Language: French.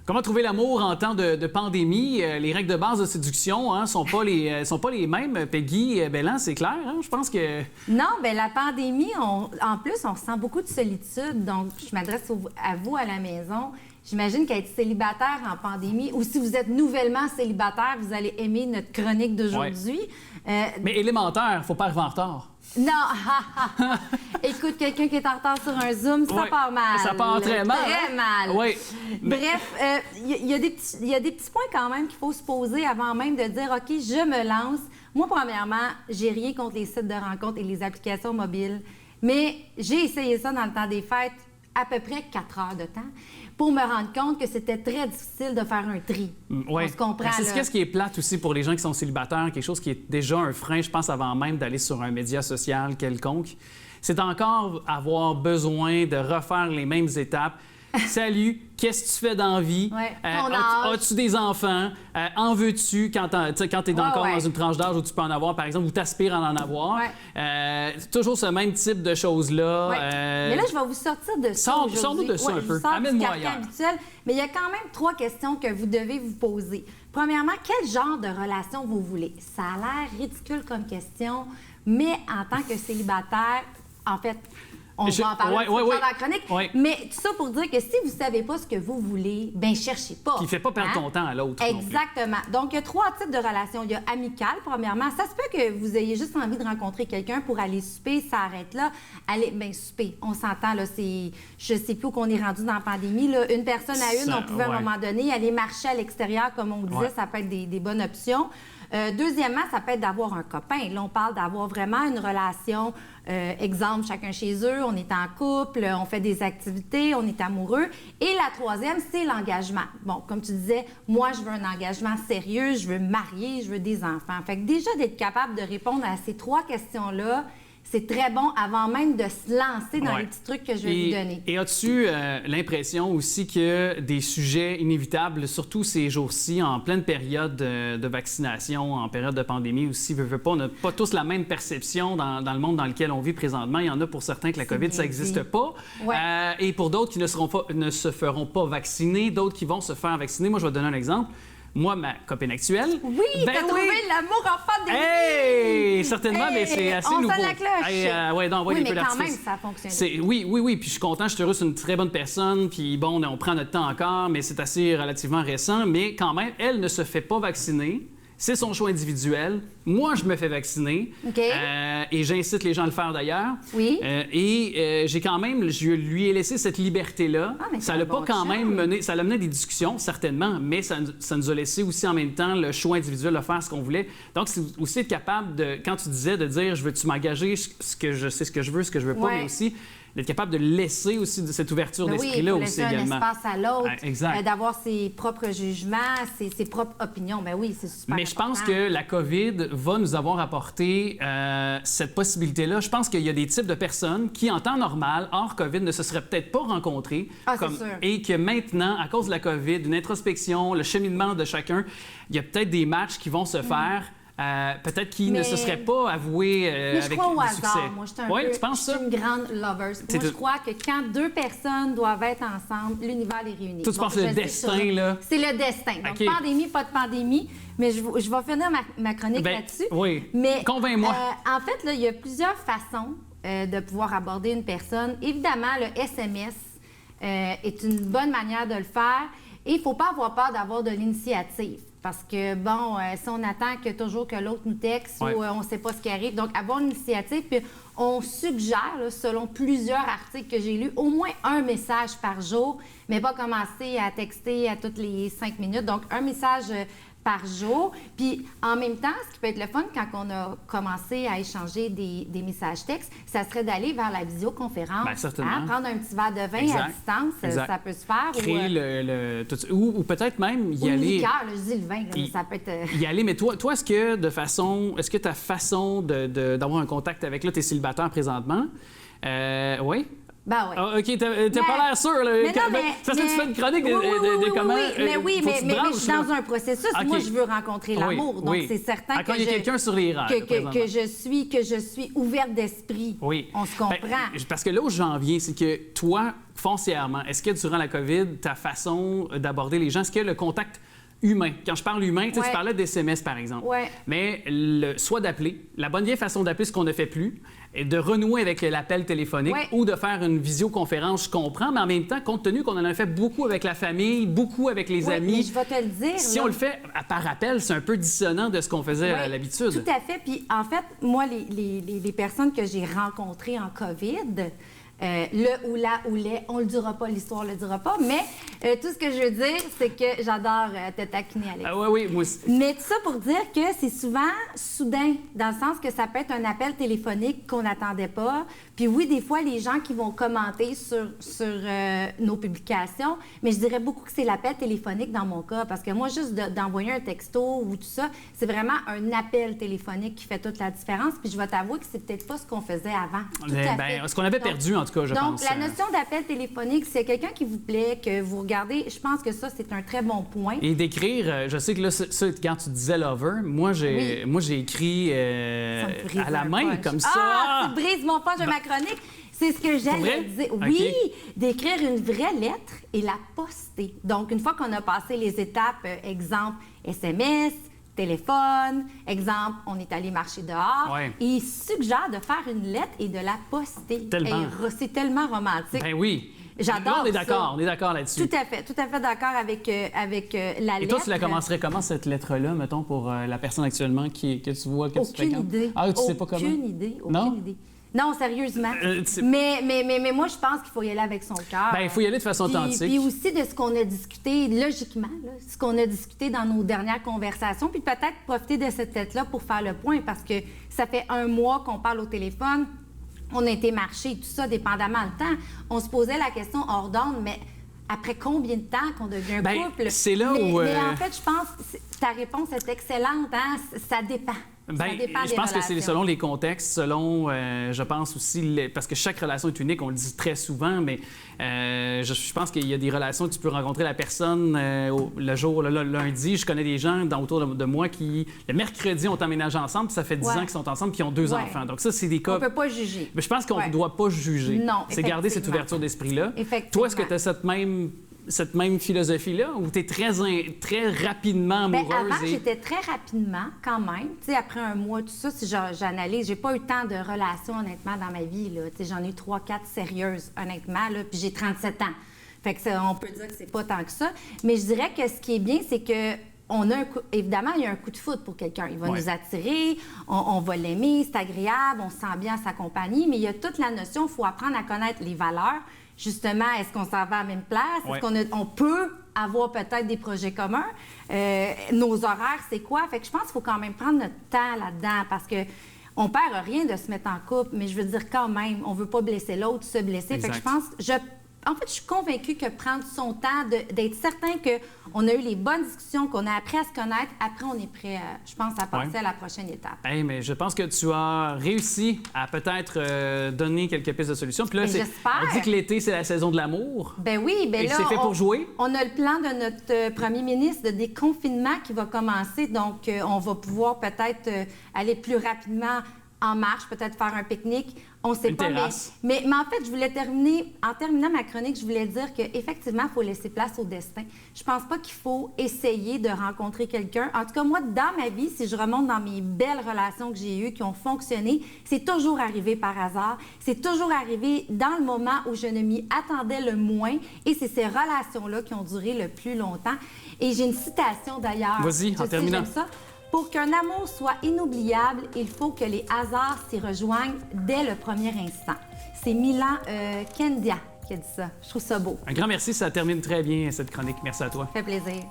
Comment trouver l'amour en temps de pandémie? Les règles de base de séduction ne sont pas les mêmes. Peggy Belland, c'est clair, hein? Je pense que... Non, bien, la pandémie, en plus, on ressent beaucoup de solitude. Donc, je m'adresse à vous à la maison. J'imagine qu'être célibataire en pandémie, ou si vous êtes nouvellement célibataire, vous allez aimer notre chronique d'aujourd'hui. Ouais. Mais élémentaire, faut pas arriver en retard. Non! Écoute, quelqu'un qui est en retard sur un Zoom, ça part mal. Ça part très mal. Très mal. Oui. Bref, il y a des petits points quand même qu'il faut se poser avant même de dire, OK, je me lance. Moi, premièrement, j'ai rien contre les sites de rencontres et les applications mobiles, mais j'ai essayé ça dans le temps des fêtes, à peu près 4 heures de temps, pour me rendre compte que c'était très difficile de faire un tri. Ouais. On se comprend. C'est ce qui est plate aussi pour les gens qui sont célibataires, quelque chose qui est déjà un frein, je pense, avant même d'aller sur un média social quelconque. C'est encore avoir besoin de refaire les mêmes étapes. Salut, qu'est-ce que tu fais dans la vie? Ouais. As-tu des enfants? En veux-tu quand tu es encore dans une tranche d'âge où tu peux en avoir, par exemple, ou tu aspires à en avoir? Ouais. Toujours ce même type de choses-là. Ouais. Mais là, je vais vous sortir de ça aujourd'hui. Sors-nous de ça un peu. Amène-moi ailleurs. Habituel, mais il y a quand même 3 questions que vous devez vous poser. Premièrement, quel genre de relation vous voulez? Ça a l'air ridicule comme question, mais en tant que célibataire, en fait... On va en parler dans la chronique. Ouais. Mais tout ça pour dire que si vous ne savez pas ce que vous voulez, bien, cherchez pas. Puis il ne fait pas perdre ton temps à l'autre. Exactement. Donc, il y a 3 types de relations. Il y a amicale, premièrement. Ça se peut que vous ayez juste envie de rencontrer quelqu'un pour aller souper, ça arrête là. Allez, bien, souper. On s'entend, là, c'est... Je ne sais plus où qu'on est rendu dans la pandémie, là. Une personne à une, on pouvait à un moment donné aller marcher à l'extérieur, comme on disait, ça peut être des bonnes options. Deuxièmement, ça peut être d'avoir un copain. Là, on parle d'avoir vraiment une relation, exemple, chacun chez eux, on est en couple, on fait des activités, on est amoureux. Et la troisième, c'est l'engagement. Bon, comme tu disais, moi, je veux un engagement sérieux, je veux me marier, je veux des enfants. Fait que déjà, d'être capable de répondre à ces 3 questions-là, c'est très bon avant même de se lancer dans les petits trucs que je vais vous donner. Et as-tu l'impression aussi que des sujets inévitables, surtout ces jours-ci, en pleine période de vaccination, en période de pandémie aussi, veut pas, on n'a pas tous la même perception dans le monde dans lequel on vit présentement. Il y en a pour certains que la COVID, ça n'existe pas. Ouais. Et pour d'autres qui ne se feront pas vacciner, d'autres qui vont se faire vacciner. Moi, je vais te donner un exemple. Moi, ma copine actuelle... Oui, t'as trouvé l'amour en pandémie! Hey! Certainement, mais c'est assez nouveau. On sonne la cloche! Oui, mais quand même, ça a fonctionné. Oui, puis je suis content, je suis heureux, c'est une très bonne personne, puis bon, on prend notre temps encore, mais c'est assez relativement récent, mais quand même, elle ne se fait pas vacciner. C'est son choix individuel. Moi, je me fais vacciner. Okay. Et j'incite les gens à le faire d'ailleurs. Oui. J'ai quand même, je lui ai laissé cette liberté-là. Ça l'a pas quand même mené, ça l'a mené à des discussions, certainement, mais ça nous a laissé aussi en même temps le choix individuel de faire ce qu'on voulait. Donc, c'est aussi être capable de, quand tu disais, de dire, veux-tu m'engager, ce que je sais, ce que je veux, ce que je veux pas, mais aussi d'être capable de laisser aussi cette ouverture d'esprit-là aussi également. Un espace à l'autre, d'avoir ses propres jugements, ses propres opinions. Ben oui, c'est super Mais je pense que la COVID va nous avoir apporté cette possibilité-là. Je pense qu'il y a des types de personnes qui, en temps normal, hors COVID, ne se seraient peut-être pas rencontrées. Et que maintenant, à cause de la COVID, une introspection, le cheminement de chacun, il y a peut-être des matchs qui vont se faire. Peut-être qu'ils ne se seraient pas avoués avec je crois au hasard. Succès. Moi, je suis une grande lover. Moi, je crois que quand 2 personnes doivent être ensemble, l'univers les réunit. Toi, tu penses le destin, là? C'est le destin. Donc, pandémie, pas de pandémie. Mais je vais finir ma chronique là-dessus. Oui. Mais convainc-moi. En fait, là, il y a plusieurs façons de pouvoir aborder une personne. Évidemment, le SMS est une bonne manière de le faire. Et il ne faut pas avoir peur d'avoir de l'initiative. Parce que, bon, si on attend toujours que l'autre nous texte ou on ne sait pas ce qui arrive, donc avoir une initiative, puis on suggère, là, selon plusieurs articles que j'ai lus, au moins un message par jour, mais pas commencer à texter à toutes les 5 minutes. Donc, un message par jour. Puis, en même temps, ce qui peut être le fun quand on a commencé à échanger des messages textes, ça serait d'aller vers la visioconférence. Bien, certainement. Prendre un petit verre de vin à distance, ça peut se faire. Créer ou peut-être même y aller... Une liqueur, je dis le vin, là, ça peut être... Y aller, mais toi est-ce que ta façon d'avoir un contact avec... Là, tu es célibataire présentement. Oui? Ben oui. Ah, OK, t'as pas l'air sûr, là. Mais non, mais... Parce que tu fais une chronique de comment... Oui, mais je suis dans un processus. Okay. Moi, je veux rencontrer l'amour. Donc, c'est certain que il y a quelqu'un sur les rails, que je suis ouverte d'esprit. Oui. On se comprend. Parce que là où j'en viens, c'est que toi, foncièrement, est-ce que durant la COVID, ta façon d'aborder les gens, est-ce que le contact humain, quand je parle humain, tu parlais d'SMS, par exemple. Ouais. Mais soit d'appeler, la bonne vieille façon d'appeler, ce qu'on ne fait plus, et de renouer avec l'appel téléphonique ou de faire une visioconférence, je comprends, mais en même temps, compte tenu qu'on en a fait beaucoup avec la famille, beaucoup avec les amis. Mais je vais te le dire. Si on le fait par appel, c'est un peu dissonant de ce qu'on faisait à l'habitude. Tout à fait. Puis en fait, moi, les personnes que j'ai rencontrées en COVID, le ou la ou les, on le dira pas, l'histoire le dira pas, mais tout ce que je veux dire, c'est que j'adore te taquiner, Alex. Ah oui, moi aussi. Mais tout ça pour dire que c'est souvent soudain, dans le sens que ça peut être un appel téléphonique qu'on n'attendait pas. Puis oui, des fois, les gens qui vont commenter sur nos publications, mais je dirais beaucoup que c'est l'appel téléphonique dans mon cas, parce que moi, juste d'envoyer un texto ou tout ça, c'est vraiment un appel téléphonique qui fait toute la différence. Puis je vais t'avouer que c'est peut-être pas ce qu'on faisait avant. Ce qu'on avait perdu, en tout cas, je pense. Donc, la notion d'appel téléphonique, c'est quelqu'un qui vous plaît, que vous regardez, je pense que ça, c'est un très bon point. Et d'écrire, je sais que là, ça, quand tu disais lover, moi, j'ai écrit à la main, comme ça. Ah, tu brises mon punch de ma chronique. C'est ce que j'allais dire. Oui, d'écrire une vraie lettre et la poster. Donc, une fois qu'on a passé les étapes, exemple, SMS, téléphone, exemple, on est allé marcher dehors, il suggère de faire une lettre et de la poster. C'est tellement romantique. Ben oui. J'adore. On est d'accord là-dessus. Tout à fait d'accord avec la lettre. Et toi, tu la commencerais comment, cette lettre-là, mettons, pour la personne actuellement que tu vois, que tu fréquentes? Aucune idée. Ah, tu sais pas comment? Aucune idée. Non, sérieusement. Mais moi, je pense qu'il faut y aller avec son cœur. Bien, il faut y aller de façon authentique. Puis aussi de ce qu'on a discuté, logiquement, ce qu'on a discuté dans nos dernières conversations, puis peut-être profiter de cette lettre-là pour faire le point, parce que ça fait 1 mois qu'on parle au téléphone, on a été marcher, tout ça, dépendamment du temps. On se posait la question hors d'onde, mais après combien de temps qu'on devient un couple? C'est là où... Mais en fait, je pense que ta réponse est excellente, hein? Ça dépend. Je pense que c'est selon les contextes, selon, je pense aussi, parce que chaque relation est unique, on le dit très souvent, mais je pense qu'il y a des relations que tu peux rencontrer la personne le lundi. Je connais des gens autour de moi qui, le mercredi, ont emménagé ensemble, puis ça fait 10 ans qu'ils sont ensemble, puis ils ont 2 enfants. Donc ça, c'est des cas... On peut pas juger. Mais je pense qu'on ne doit pas juger. Non, c'est garder cette ouverture d'esprit-là. Effectivement. Toi, est-ce que tu as cette même philosophie-là, ou tu es très rapidement amoureuse? Avant, j'étais très rapidement, quand même. Tu sais, après 1 mois, tout ça, si j'analyse, j'ai pas eu tant de relations, honnêtement, dans ma vie, là. Tu sais, j'en ai eu 3-4 sérieuses, honnêtement, là, puis j'ai 37 ans. Fait que on peut dire que c'est pas tant que ça. Mais je dirais que ce qui est bien, c'est que évidemment, il y a un coup de foudre pour quelqu'un. Il va nous attirer, on va l'aimer, c'est agréable, on se sent bien à sa compagnie, mais il y a toute la notion, il faut apprendre à connaître les valeurs. Justement, est-ce qu'on s'en va à la même place? Est-ce qu'on peut avoir peut-être des projets communs? Nos horaires, c'est quoi? Fait que je pense qu'il faut quand même prendre notre temps là-dedans, parce que on perd rien de se mettre en couple, mais je veux dire quand même, on veut pas blesser l'autre, se blesser. Fait que je pense... En fait, je suis convaincue que prendre son temps, d'être certain qu'on a eu les bonnes discussions, qu'on a appris à se connaître, après, on est prêt, je pense, à passer à la prochaine étape. Hey, mais je pense que tu as réussi à peut-être donner quelques pistes de solutions. Puis là, on dit que l'été, c'est la saison de l'amour. Ben oui, ben et là, c'est fait pour jouer. On a le plan de notre premier ministre de déconfinement qui va commencer. Donc, on va pouvoir peut-être aller plus rapidement en marche, peut-être faire un pique-nique. On ne sait pas, mais en fait, je voulais en terminant ma chronique, je voulais dire qu'effectivement, il faut laisser place au destin. Je pense pas qu'il faut essayer de rencontrer quelqu'un. En tout cas, moi, dans ma vie, si je remonte dans mes belles relations que j'ai eues, qui ont fonctionné, c'est toujours arrivé par hasard. C'est toujours arrivé dans le moment où je ne m'y attendais le moins. Et c'est ces relations-là qui ont duré le plus longtemps. Et j'ai une citation d'ailleurs. Vas-y, en terminant. J'aime ça. Pour qu'un amour soit inoubliable, il faut que les hasards s'y rejoignent dès le premier instant. C'est Milan Kendia qui a dit ça. Je trouve ça beau. Un grand merci, ça termine très bien cette chronique. Merci à toi. Ça fait plaisir.